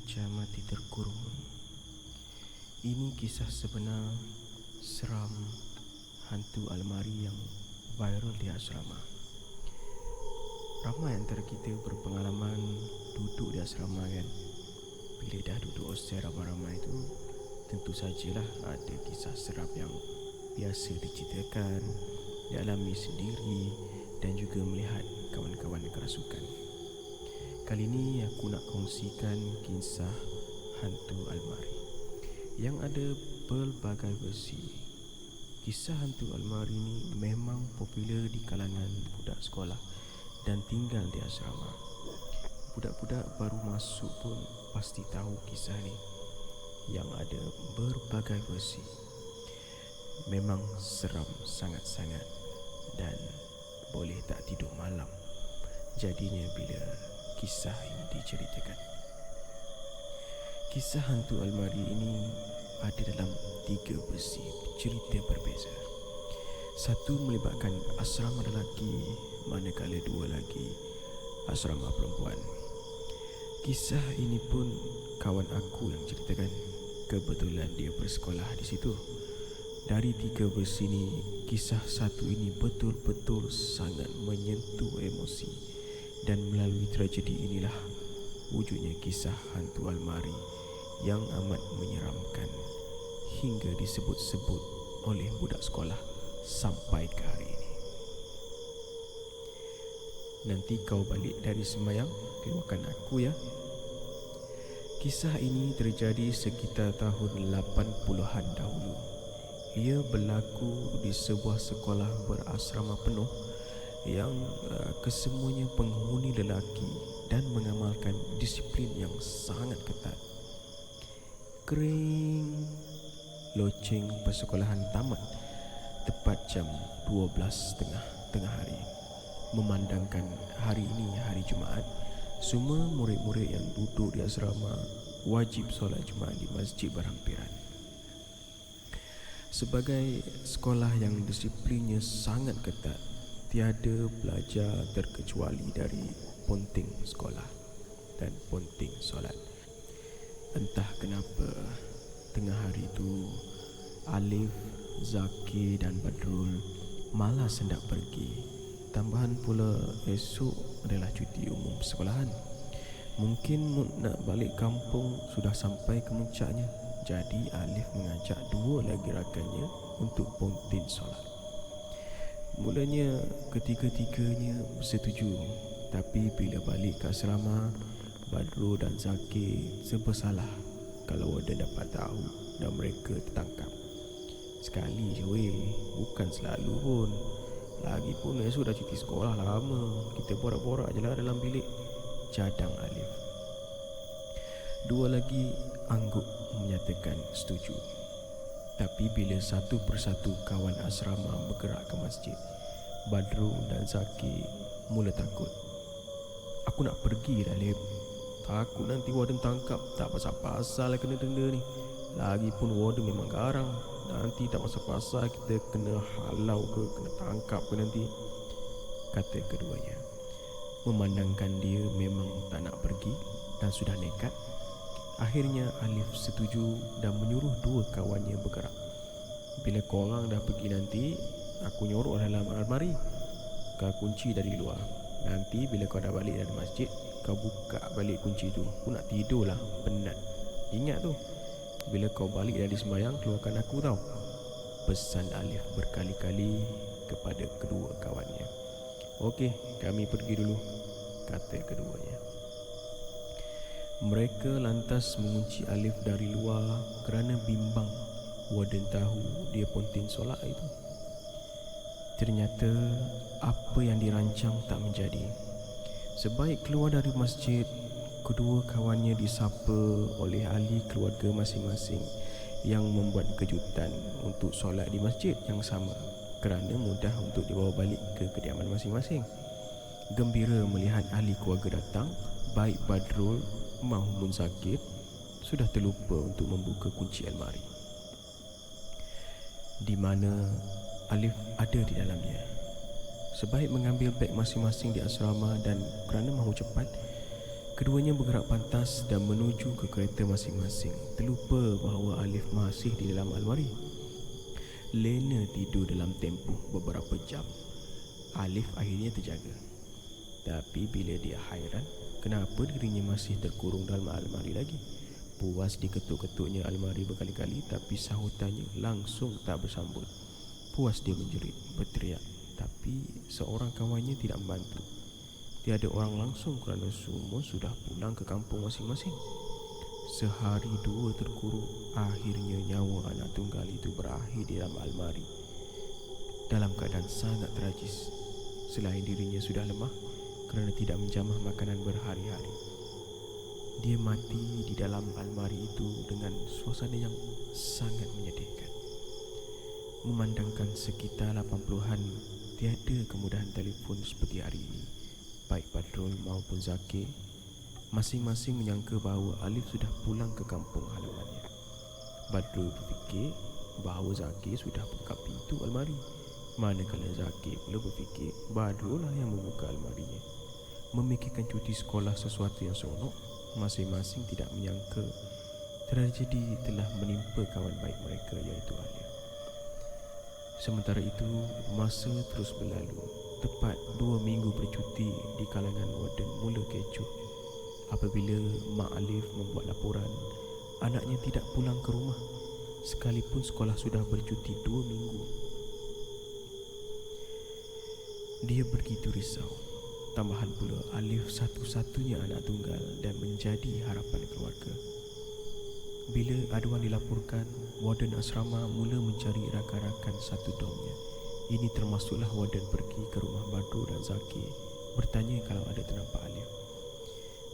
Macam mati terkurung. Ini kisah sebenar seram hantu almari yang viral di asrama. Ramai antara kita berpengalaman duduk di asrama kan. Bila dah duduk hostel ramai-ramai tu, tentu sajalah ada kisah seram yang biasa diceritakan, dialami sendiri dan juga melihat kawan-kawan kerasukan. Kali ini aku nak kongsikan kisah hantu almari yang ada pelbagai versi. Kisah hantu almari ni memang popular di kalangan budak sekolah dan tinggal di asrama. Budak-budak baru masuk pun pasti tahu kisah ni yang ada berbagai versi. Memang seram sangat-sangat dan boleh tak tidur malam jadinya bila kisah ini diceritakan. Kisah hantu almari ini ada dalam 3 versi cerita berbeza. Satu melibatkan asrama lelaki, manakala 2 lagi asrama perempuan. Kisah ini pun kawan aku yang ceritakan. Kebetulan dia bersekolah di situ. Dari 3 versi ini, kisah satu ini betul-betul sangat menyentuh emosi. Dan melalui tragedi inilah wujudnya kisah hantu almari yang amat menyeramkan hingga disebut-sebut oleh budak sekolah sampai ke hari ini. Nanti kau balik dari sembahyang, keluarkan aku ya. Kisah ini terjadi sekitar tahun 80-an dahulu. Ia berlaku di sebuah sekolah berasrama penuh yang kesemuanya penghuni lelaki dan mengamalkan disiplin yang sangat ketat. Kering, loceng persekolahan tamat tepat jam 12.30 tengah hari. Memandangkan hari ini hari Jumaat, semua murid-murid yang duduk di asrama wajib solat Jumaat di masjid berhampiran. Sebagai sekolah yang disiplinnya sangat ketat, tiada pelajar terkecuali dari ponting sekolah dan ponting solat. Entah kenapa tengah hari itu Alif, Zaki dan Badrul malas hendak pergi. Tambahan pula esok adalah cuti umum sekolahan. Mungkin mood nak balik kampung sudah sampai ke muncaknya. Jadi Alif mengajak 2 lagi rakannya untuk ponting solat. Mulanya ketiga-tiganya bersetuju, tapi bila balik ke asrama, Badrul dan Zaki serba salah kalau warden dapat tahu dan mereka tertangkap. Sekali je weh, bukan selalu pun. Lagipun esok dah cuti sekolah lama, kita borak-borak je lah dalam bilik, cadang Alif. 2 lagi angguk menyatakan setuju. Tapi bila satu persatu kawan asrama bergerak ke masjid, Badrul dan Zaki mula takut. Aku nak pergi dah Lip. Takut nanti warden tangkap. Tak pasal-pasal lah kena denda ni. Lagipun warden memang garang. Nanti tak pasal-pasal kita kena halau ke, kena tangkap ke nanti, kata keduanya. Memandangkan dia memang tak nak pergi dan sudah nekat, akhirnya Alif setuju dan menyuruh 2 kawannya bergerak. Bila korang dah pergi nanti, aku nyorok dalam almari. Kau kunci dari luar. Nanti bila kau dah balik dari masjid, kau buka balik kunci tu. Aku nak tidur lah, penat. Ingat tu, bila kau balik dari sembahyang, keluarkan aku tau, pesan Alif berkali-kali kepada kedua kawannya. Okey, kami pergi dulu, kata keduanya. Mereka lantas mengunci Alif dari luar kerana bimbang warden tahu dia ponting solat itu. Ternyata apa yang dirancang tak menjadi. Sebaik keluar dari masjid, kedua kawannya disapa oleh ahli keluarga masing-masing yang membuat kejutan untuk solat di masjid yang sama kerana mudah untuk dibawa balik ke kediaman masing-masing. Gembira melihat ahli keluarga datang, baik Badrul maupun Zakir sudah terlupa untuk membuka kunci almari, di mana Alif ada di dalamnya. Sebaik mengambil beg masing-masing di asrama dan kerana mahu cepat, Keduanya bergerak pantas dan menuju ke kereta masing-masing, terlupa bahawa Alif masih di dalam almari. Lena tidur dalam tempoh beberapa jam. Alif akhirnya terjaga. Tapi bila dia hairan, kenapa dirinya masih terkurung dalam almari lagi? Puas diketuk-ketuknya almari berkali-kali, tapi sahutannya langsung tak bersambut. Puas dia menjerit, berteriak, tapi seorang kawannya tidak membantu. Tiada orang langsung kerana semua sudah pulang ke kampung masing-masing. Sehari dua terkurung, akhirnya nyawa anak tunggal itu berakhir di dalam almari dalam keadaan sangat tragis. Selain dirinya sudah lemah kerana tidak menjamah makanan berhari-hari, dia mati di dalam almari itu dengan suasana yang sangat menyedihkan. Memandangkan sekitar 80-an tiada kemudahan telefon seperti hari ini, baik Badrul maupun Zakir masing-masing menyangka bahawa Alif sudah pulang ke kampung halamannya. Badrul berfikir bahawa Zakir sudah buka pintu almari, manakala Zakir pula berfikir Badrul lah yang membuka almarinya. Memikirkan cuti sekolah sesuatu yang seronok, masing-masing tidak menyangka tragedi telah menimpa kawan baik mereka, iaitu Alif. Sementara itu, masa terus berlalu. Tepat 2 minggu bercuti di kalangan warden mula kecoh apabila Mak Alif membuat laporan anaknya tidak pulang ke rumah sekalipun sekolah sudah bercuti 2 minggu. Dia begitu risau. Tambahan pula Alif satu-satunya anak tunggal dan menjadi harapan keluarga. Bila aduan dilaporkan, warden asrama mula mencari rakan-rakan satu domnya. Ini termasuklah warden pergi ke rumah Badrul dan Zakir bertanya kalau ada ternampak Alif.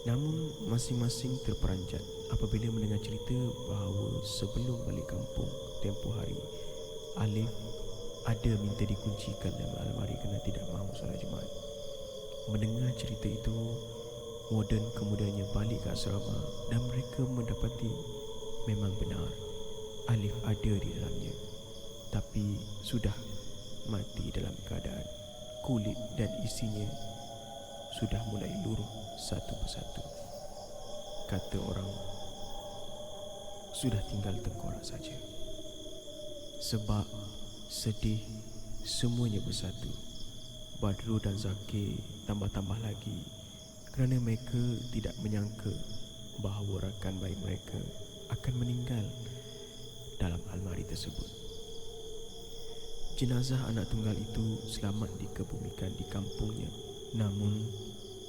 Namun masing-masing terperanjat apabila mendengar cerita bahawa sebelum balik kampung tempoh hari, Alif ada minta dikuncikan dalam almari kerana tidak mahu solat Jumaat. Mendengar cerita itu, warden kemudiannya balik ke asrama dan mereka mendapati memang benar Alif ada di dalamnya, tapi sudah mati dalam keadaan kulit dan isinya sudah mulai luruh satu persatu. Kata orang, sudah tinggal tengkorak saja. Sebab sedih semuanya bersatu. Badrul dan Zakir tambah-tambah lagi kerana mereka tidak menyangka bahawa rakan baik mereka akan meninggal dalam almari tersebut. Jenazah anak tunggal itu selamat dikebumikan di kampungnya. Namun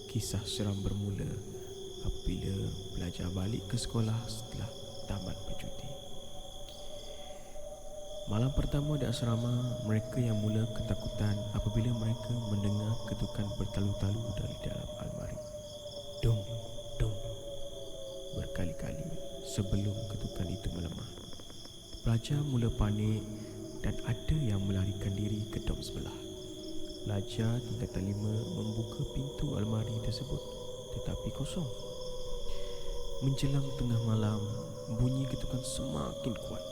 kisah seram bermula apabila pelajar balik ke sekolah setelah tamat bercuti. Malam pertama di asrama, mereka yang mula ketakutan apabila mereka mendengar ketukan bertalu-talu dari dalam almari. Dong, dong, berkali-kali sebelum ketukan itu melemah. Pelajar mula panik dan ada yang melarikan diri ke dom sebelah. Pelajar tingkatan 5 membuka pintu almari tersebut, tetapi kosong. Menjelang tengah malam, bunyi ketukan semakin kuat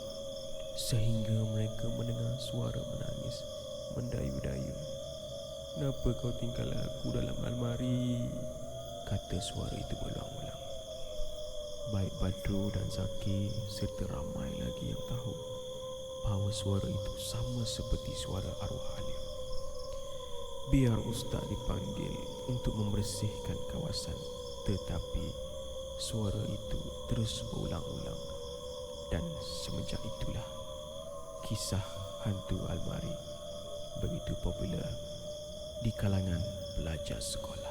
sehingga mereka mendengar suara menangis mendayu-dayu. "Kenapa kau tinggal aku dalam almari?" kata suara itu berulang-ulang. Baik Badrul dan Zakir serta ramai lagi yang tahu bahawa suara itu sama seperti suara arwah Alif. Biar ustaz dipanggil untuk membersihkan kawasan, tetapi suara itu terus berulang-ulang. Dan semenjak itulah kisah hantu almari begitu popular di kalangan pelajar sekolah.